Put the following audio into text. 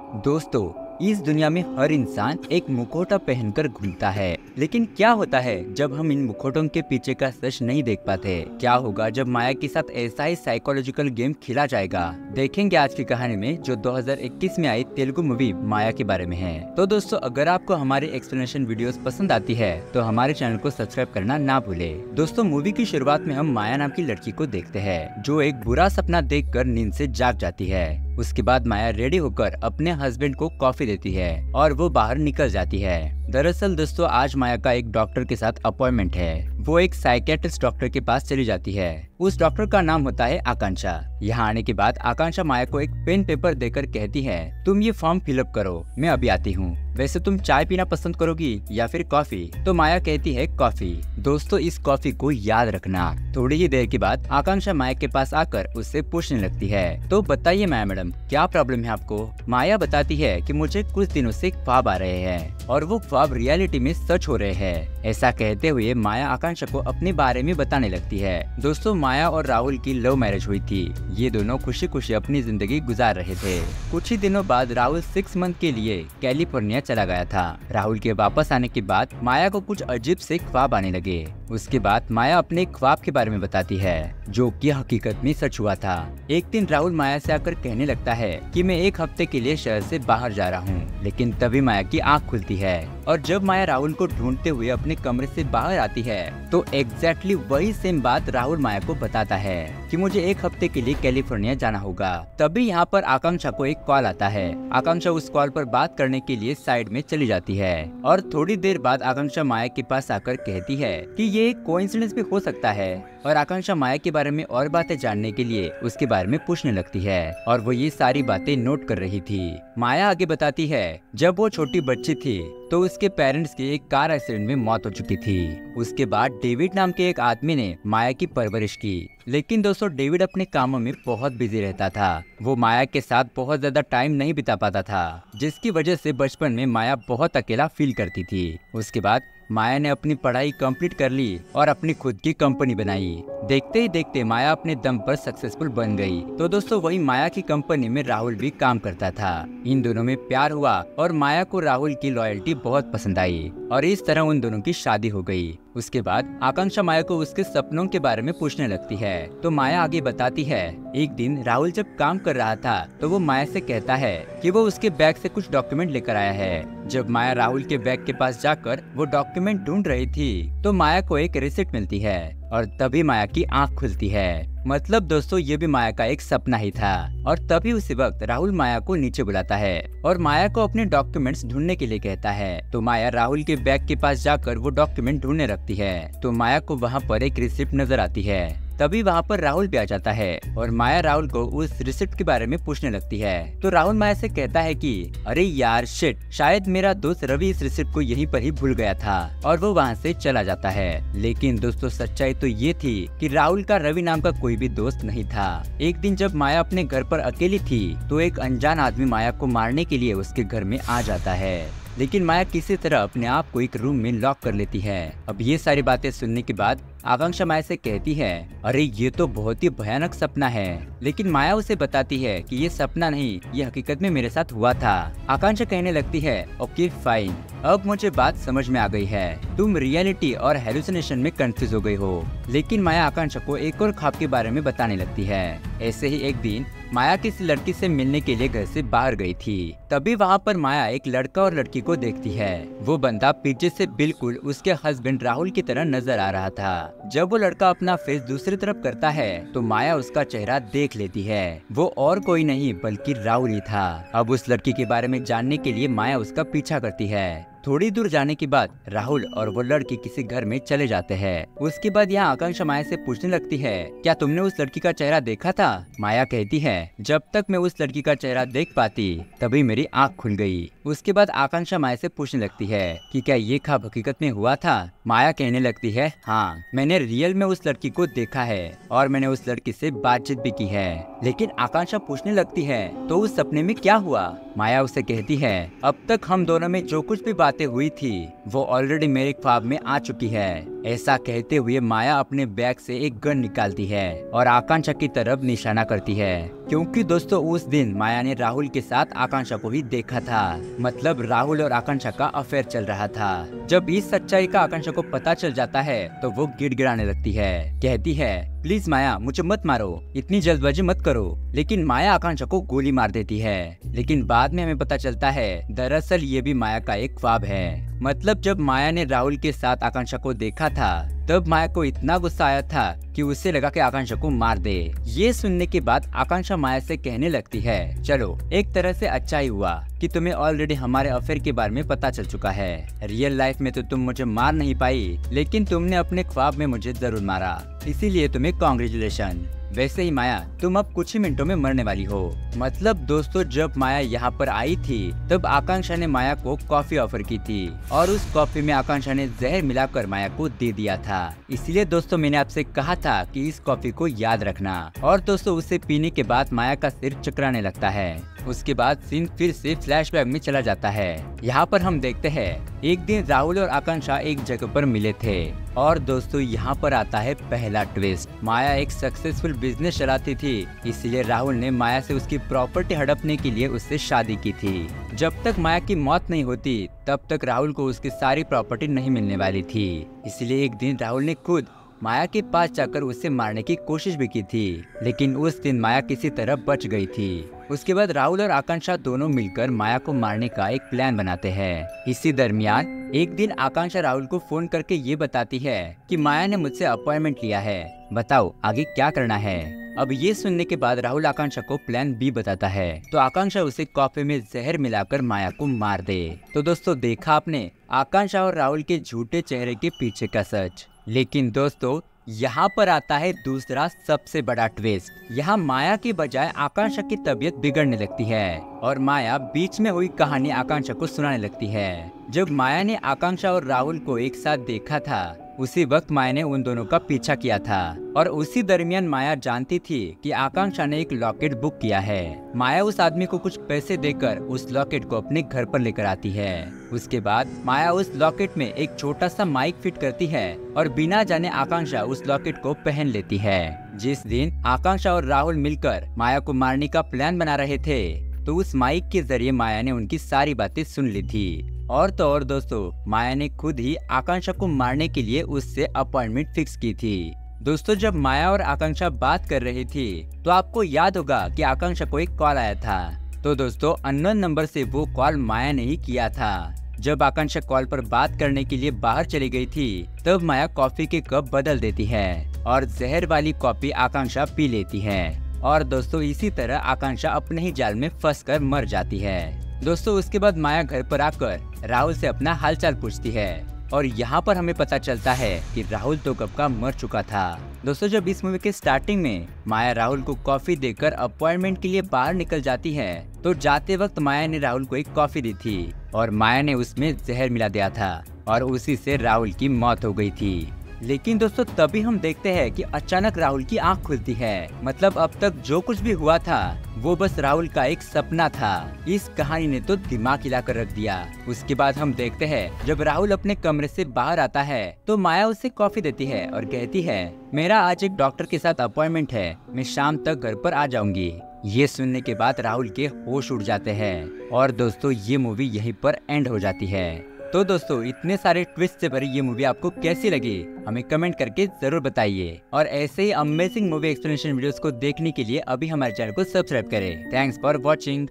दोस्तों, इस दुनिया में हर इंसान एक मुखौटा पहनकर घूमता है, लेकिन क्या होता है जब हम इन मुखौटों के पीछे का सच नहीं देख पाते? क्या होगा जब माया के साथ ऐसा ही साइकोलॉजिकल गेम खेला जाएगा? देखेंगे आज की कहानी में, जो 2021 में आई तेलुगु मूवी माया के बारे में है। तो दोस्तों, अगर आपको हमारी एक्सप्लेनेशन वीडियोस पसंद आती है तो हमारे चैनल को सब्सक्राइब करना ना भूले। दोस्तों, मूवी की शुरुआत में हम माया नाम की लड़की को देखते हैं, जो एक बुरा सपना देखकर नींद से जाग जाती है। उसके बाद माया रेडी होकर अपने हस्बैंड को कॉफी देती है और वो बाहर निकल जाती है। दरअसल दोस्तों, आज माया का एक डॉक्टर के साथ अपॉइंटमेंट है। वो एक साइकियाट्रिस्ट डॉक्टर के पास चली जाती है। उस डॉक्टर का नाम होता है आकांक्षा। यहाँ आने के बाद आकांक्षा माया को एक पेन पेपर देकर कहती है, तुम ये फॉर्म फिलअप करो, मैं अभी आती हूँ। वैसे तुम चाय पीना पसंद करोगी या फिर कॉफी? तो माया कहती है कॉफी। दोस्तों, इस कॉफी को याद रखना। थोड़ी ही देर के बाद आकांक्षा माया के पास आकर उससे पूछने लगती है, तो बताइए माया मैडम, क्या प्रॉब्लम है आपको? माया बताती है कि मुझे कुछ दिनों से ख्वाब आ रहे हैं और वो ख्वाब रियलिटी में सच हो रहे हैं। ऐसा कहते हुए माया आकांक्षा को अपने बारे में बताने लगती है। दोस्तों, माया और राहुल की लव मैरिज हुई थी। ये दोनों खुशी खुशी अपनी जिंदगी गुजार रहे थे। कुछ ही दिनों बाद राहुल 6 मंथ के लिए कैलिफोर्निया चला गया था। राहुल के वापस आने के बाद माया को कुछ अजीब से ख्वाब आने लगे। उसके बाद माया अपने ख्वाब के बारे में बताती है, जो कि हकीकत में सच हुआ था। एक दिन राहुल माया से आकर कहने लगता है कि मैं 1 हफ्ते के लिए शहर से बाहर जा रहा हूँ। लेकिन तभी माया की आंख खुलती है और जब माया राहुल को ढूंढते हुए अपने कमरे से बाहर आती है तो एग्जैक्टली वही सेम बात राहुल माया को बताता है कि मुझे 1 हफ्ते के लिए कैलिफोर्निया जाना होगा। तभी यहाँ पर आकांक्षा को एक कॉल आता है। आकांक्षा उस कॉल पर बात करने के लिए साइड में चली जाती है और थोड़ी देर बाद आकांक्षा माया के पास आकर कहती है कि ये एक कोइंसिडेंस भी हो सकता है। और आकांक्षा माया के बारे में और बातें जानने के लिए उसके बारे में पूछने लगती है और वो ये सारी बातें नोट कर रही थी। माया आगे बताती है, जब वो छोटी बच्ची थी तो उसके पेरेंट्स की एक कार एक्सीडेंट में मौत हो चुकी थी। उसके बाद डेविड नाम के एक आदमी ने माया की परवरिश की। लेकिन दोस्तों, डेविड अपने कामों में बहुत बिजी रहता था। वो माया के साथ बहुत ज्यादा टाइम नहीं बिता पाता था, जिसकी वजह से बचपन में माया बहुत अकेला फील करती थी। उसके बाद माया ने अपनी पढ़ाई कंप्लीट कर ली और अपनी खुद की कंपनी बनाई। देखते ही देखते माया अपने दम पर सक्सेसफुल बन गई। तो दोस्तों, वही माया की कंपनी में राहुल भी काम करता था। इन दोनों में प्यार हुआ और माया को राहुल की लॉयल्टी बहुत पसंद आई और इस तरह उन दोनों की शादी हो गई। उसके बाद आकांक्षा माया को उसके सपनों के बारे में पूछने लगती है। तो माया आगे बताती है, एक दिन राहुल जब काम कर रहा था तो वो माया से कहता है कि वो उसके बैग से कुछ डॉक्यूमेंट लेकर आया है। जब माया राहुल के बैग के पास जाकर वो डॉक्यूमेंट ढूंढ रही थी तो माया को एक रिसिप्ट मिलती है और तभी माया की आंख खुलती है। मतलब दोस्तों, ये भी माया का एक सपना ही था। और तभी उसी वक्त राहुल माया को नीचे बुलाता है और माया को अपने डॉक्यूमेंट्स ढूंढने के लिए कहता है। तो माया राहुल के बैग के पास जाकर वो डॉक्यूमेंट ढूंढने लगती है। तो माया को वहाँ पर एक रिसिप्ट नजर आती है। तभी वहाँ पर राहुल भी आ जाता है और माया राहुल को उस रिसिप्ट के बारे में पूछने लगती है। तो राहुल माया से कहता है कि अरे यार शिट, शायद मेरा दोस्त रवि इस रिसिप्ट को यहीं पर ही भूल गया था, और वो वहाँ से चला जाता है। लेकिन दोस्तों, सच्चाई तो ये थी कि राहुल का रवि नाम का कोई भी दोस्त नहीं था। एक दिन जब माया अपने घर पर अकेली थी तो एक अनजान आदमी माया को मारने के लिए उसके घर में आ जाता है। लेकिन माया किसी तरह अपने आप को एक रूम में लॉक कर लेती है। अब ये सारी बातें सुनने के बाद आकांक्षा माया से कहती है, अरे ये तो बहुत ही भयानक सपना है। लेकिन माया उसे बताती है कि ये सपना नहीं, ये हकीकत में मेरे साथ हुआ था। आकांक्षा कहने लगती है, ओके फाइन, अब मुझे बात समझ में आ गई है। तुम रियलिटी और हेलुसिनेशन में कंफ्यूज हो गई हो। लेकिन माया आकांक्षा को एक और ख्वाब के बारे में बताने लगती है। ऐसे ही एक दिन माया किसी लड़की से मिलने के लिए घर से बाहर गई थी। तभी वहाँ पर माया एक लड़का और लड़की को देखती है। वो बंदा पीछे से बिल्कुल उसके हस्बैंड राहुल की तरह नजर आ रहा था। जब वो लड़का अपना फेस दूसरी तरफ करता है तो माया उसका चेहरा देख लेती है। वो और कोई नहीं बल्कि राहुल ही था। अब उस लड़की के बारे में जानने के लिए माया उसका पीछा करती है। थोड़ी दूर जाने के बाद राहुल और वो लड़की किसी घर में चले जाते हैं। उसके बाद यहाँ आकांक्षा माया से पूछने लगती है, क्या तुमने उस लड़की का चेहरा देखा था? माया कहती है, जब तक मैं उस लड़की का चेहरा देख पाती तभी मेरी आंख खुल गई। उसके बाद आकांक्षा माया से पूछने लगती है कि क्या ये ख्वाब हकीकत में हुआ था? माया कहने लगती है, हाँ, मैंने रियल में उस लड़की को देखा है और मैंने उस लड़की से बातचीत भी की है। लेकिन आकांक्षा पूछने लगती है, तो उस सपने में क्या हुआ? माया उसे कहती है, अब तक हम दोनों में जो कुछ भी बातें हुई थी वो ऑलरेडी मेरे ख्वाब में आ चुकी है। ऐसा कहते हुए माया अपने बैग से एक गन निकालती है और आकांक्षा की तरफ निशाना करती है। क्योंकि दोस्तों उस दिन माया ने राहुल के साथ आकांक्षा को भी देखा था। मतलब राहुल और आकांक्षा का अफेयर चल रहा था। जब इस सच्चाई का आकांक्षा को पता चल जाता है तो वो गिड़गिड़ाने लगती है, कहती है प्लीज माया मुझे मत मारो, इतनी जल्दबाजी मत करो। लेकिन माया आकांक्षा को गोली मार देती है। लेकिन बाद में हमें पता चलता है दरअसल ये भी माया का एक ख्वाब है। मतलब जब माया ने राहुल के साथ आकांक्षा को देखा था तब माया को इतना गुस्सा आया था कि उसे लगा कि आकांक्षा को मार दे। ये सुनने के बाद आकांक्षा माया से कहने लगती है चलो एक तरह से अच्छा ही हुआ कि तुम्हें ऑलरेडी हमारे अफेयर के बारे में पता चल चुका है। रियल लाइफ में तो तुम मुझे मार नहीं पाई, लेकिन तुमने अपने ख्वाब में मुझे जरूर मारा, इसीलिए तुम्हें कांग्रेचुलेशन। वैसे ही माया तुम अब कुछ ही मिनटों में मरने वाली हो। मतलब दोस्तों जब माया यहाँ पर आई थी तब आकांक्षा ने माया को कॉफी ऑफर की थी और उस कॉफी में आकांक्षा ने जहर मिलाकर माया को दे दिया था। इसलिए दोस्तों मैंने आपसे कहा था कि इस कॉफी को याद रखना। और दोस्तों उसे पीने के बाद माया का सिर चकराने लगता है। उसके बाद सीन फिर से फ्लैशबैक में चला जाता है। यहाँ पर हम देखते हैं एक दिन राहुल और आकांक्षा एक जगह पर मिले थे। और दोस्तों यहाँ पर आता है पहला ट्विस्ट। माया एक सक्सेसफुल बिजनेस चलाती थी, इसलिए राहुल ने माया से उसकी प्रॉपर्टी हड़पने के लिए उससे शादी की थी। जब तक माया की मौत नहीं होती तब तक राहुल को उसकी सारी प्रॉपर्टी नहीं मिलने वाली थी। इसलिए एक दिन राहुल ने खुद माया के पास जाकर उसे मारने की कोशिश भी की थी, लेकिन उस दिन माया किसी तरह बच गई थी। उसके बाद राहुल और आकांक्षा दोनों मिलकर माया को मारने का एक प्लान बनाते हैं। इसी दरमियान एक दिन आकांक्षा राहुल को फोन करके ये बताती है कि माया ने मुझसे अपॉइंटमेंट लिया है, बताओ आगे क्या करना है। अब ये सुनने के बाद राहुल आकांक्षा को प्लान बी बताता है तो आकांक्षा उसे कॉफी में जहर मिलाकर माया को मार दे। तो दोस्तों देखा आपने आकांक्षा और राहुल के झूठे चेहरे के पीछे का सच। लेकिन दोस्तों यहाँ पर आता है दूसरा सबसे बड़ा ट्विस्ट। यहाँ माया की बजाय आकांक्षा की तबीयत बिगड़ने लगती है और माया बीच में हुई कहानी आकांक्षा को सुनाने लगती है। जब माया ने आकांक्षा और राहुल को एक साथ देखा था उसी वक्त माया ने उन दोनों का पीछा किया था और उसी दरमियान माया जानती थी कि आकांक्षा ने एक लॉकेट बुक किया है। माया उस आदमी को कुछ पैसे देकर उस लॉकेट को अपने घर पर लेकर आती है। उसके बाद माया उस लॉकेट में एक छोटा सा माइक फिट करती है और बिना जाने आकांक्षा उस लॉकेट को पहन लेती है। जिस दिन आकांक्षा और राहुल मिलकर माया को मारने का प्लान बना रहे थे तो उस माइक के जरिए माया ने उनकी सारी बातें सुन ली थी। और तो और दोस्तों माया ने खुद ही आकांक्षा को मारने के लिए उससे अपॉइंटमेंट फिक्स की थी। दोस्तों जब माया और आकांक्षा बात कर रही थी तो आपको याद होगा कि आकांक्षा को एक कॉल आया था। तो दोस्तों अननोन नंबर से वो कॉल माया ने ही किया था। जब आकांक्षा कॉल पर बात करने के लिए बाहर चली गई थी तब माया कॉफी के कप बदल देती है और जहर वाली कॉफी आकांक्षा पी लेती है। और दोस्तों इसी तरह आकांक्षा अपने ही जाल में फंसकर मर जाती है। दोस्तों उसके बाद माया घर पर आकर राहुल से अपना हालचाल पूछती है और यहाँ पर हमें पता चलता है कि राहुल तो कब का मर चुका था। दोस्तों जब इस मूवी के स्टार्टिंग में माया राहुल को कॉफी देकर अपॉइंटमेंट के लिए बाहर निकल जाती है तो जाते वक्त माया ने राहुल को एक कॉफी दी थी और माया ने उसमें जहर मिला दिया था और उसी से राहुल की मौत हो गई थी। लेकिन दोस्तों तभी हम देखते हैं कि अचानक राहुल की आंख खुलती है। मतलब अब तक जो कुछ भी हुआ था वो बस राहुल का एक सपना था। इस कहानी ने तो दिमाग हिलाकर रख दिया। उसके बाद हम देखते हैं जब राहुल अपने कमरे से बाहर आता है तो माया उसे कॉफी देती है और कहती है मेरा आज एक डॉक्टर के साथ अपॉइंटमेंट है, मैं शाम तक घर पर आ जाऊंगी। ये सुनने के बाद राहुल के होश उड़ जाते हैं और दोस्तों ये मूवी यहीं पर एंड हो जाती है। तो दोस्तों इतने सारे ट्विस्ट से भरी ये मूवी आपको कैसी लगी हमें कमेंट करके जरूर बताइए और ऐसे ही अमेजिंग मूवी एक्सप्लेनेशन वीडियोस को देखने के लिए अभी हमारे चैनल को सब्सक्राइब करें। Thanks for watching.